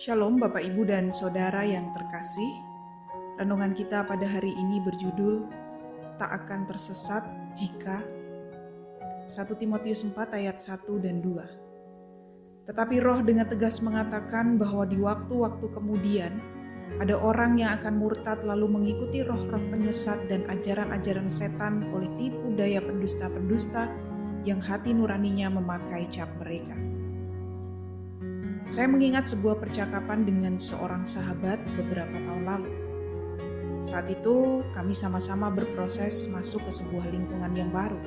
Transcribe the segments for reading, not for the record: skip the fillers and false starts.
Shalom Bapak Ibu dan Saudara yang terkasih. Renungan kita pada hari ini berjudul Tak akan tersesat jika 1 Timotius 4 ayat 1 dan 2. Tetapi Roh dengan tegas mengatakan bahwa di waktu-waktu kemudian ada orang yang akan murtad lalu mengikuti roh-roh penyesat dan ajaran-ajaran setan oleh tipu daya pendusta-pendusta yang hati nuraninya memakai cap mereka. Saya mengingat sebuah percakapan dengan seorang sahabat beberapa tahun lalu. Saat itu kami sama-sama berproses masuk ke sebuah lingkungan yang baru.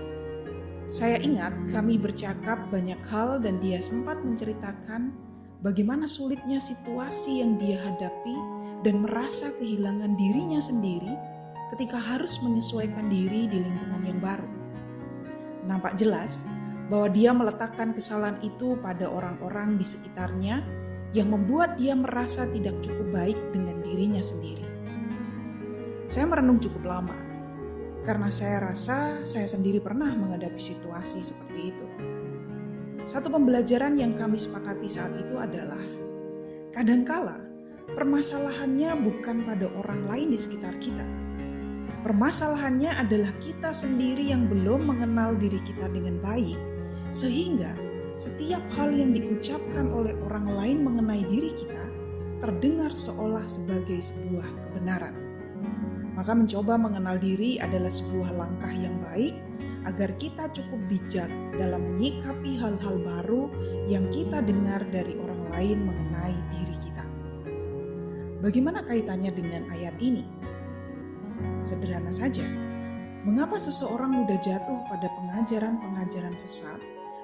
Saya ingat kami bercakap banyak hal dan dia sempat menceritakan bagaimana sulitnya situasi yang dia hadapi dan merasa kehilangan dirinya sendiri ketika harus menyesuaikan diri di lingkungan yang baru. Nampak jelas bahwa dia meletakkan kesalahan itu pada orang-orang di sekitarnya yang membuat dia merasa tidak cukup baik dengan dirinya sendiri. Saya merenung cukup lama, karena saya rasa saya sendiri pernah menghadapi situasi seperti itu. Satu pembelajaran yang kami sepakati saat itu adalah, kadangkala permasalahannya bukan pada orang lain di sekitar kita. Permasalahannya adalah kita sendiri yang belum mengenal diri kita dengan baik, sehingga setiap hal yang diucapkan oleh orang lain mengenai diri kita terdengar seolah sebagai sebuah kebenaran. Maka mencoba mengenal diri adalah sebuah langkah yang baik agar kita cukup bijak dalam menyikapi hal-hal baru yang kita dengar dari orang lain mengenai diri kita. Bagaimana kaitannya dengan ayat ini? Sederhana saja, mengapa seseorang mudah jatuh pada pengajaran-pengajaran sesat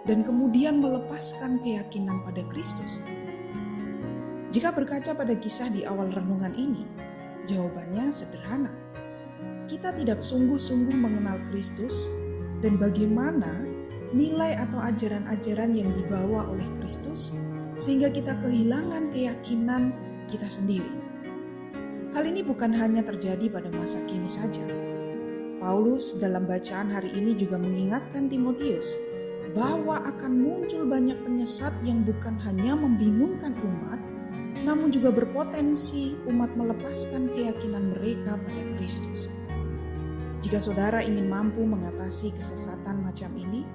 dan kemudian melepaskan keyakinan pada Kristus? Jika berkaca pada kisah di awal renungan ini, jawabannya sederhana. Kita tidak sungguh-sungguh mengenal Kristus dan bagaimana nilai atau ajaran-ajaran yang dibawa oleh Kristus sehingga kita kehilangan keyakinan kita sendiri. Hal ini bukan hanya terjadi pada masa kini saja. Paulus dalam bacaan hari ini juga mengingatkan Timotius bahwa akan muncul banyak penyesat yang bukan hanya membingungkan umat, namun juga berpotensi umat melepaskan keyakinan mereka pada Kristus. Jika saudara ingin mampu mengatasi kesesatan macam ini,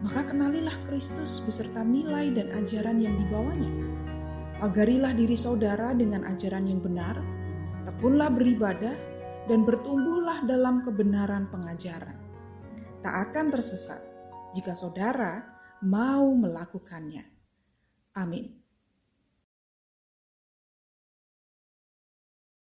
maka kenalilah Kristus beserta nilai dan ajaran yang dibawanya. Pagarilah diri saudara dengan ajaran yang benar, tekunlah beribadah, dan bertumbuhlah dalam kebenaran pengajaran. Tak akan tersesat jika saudara mau melakukannya. Amin.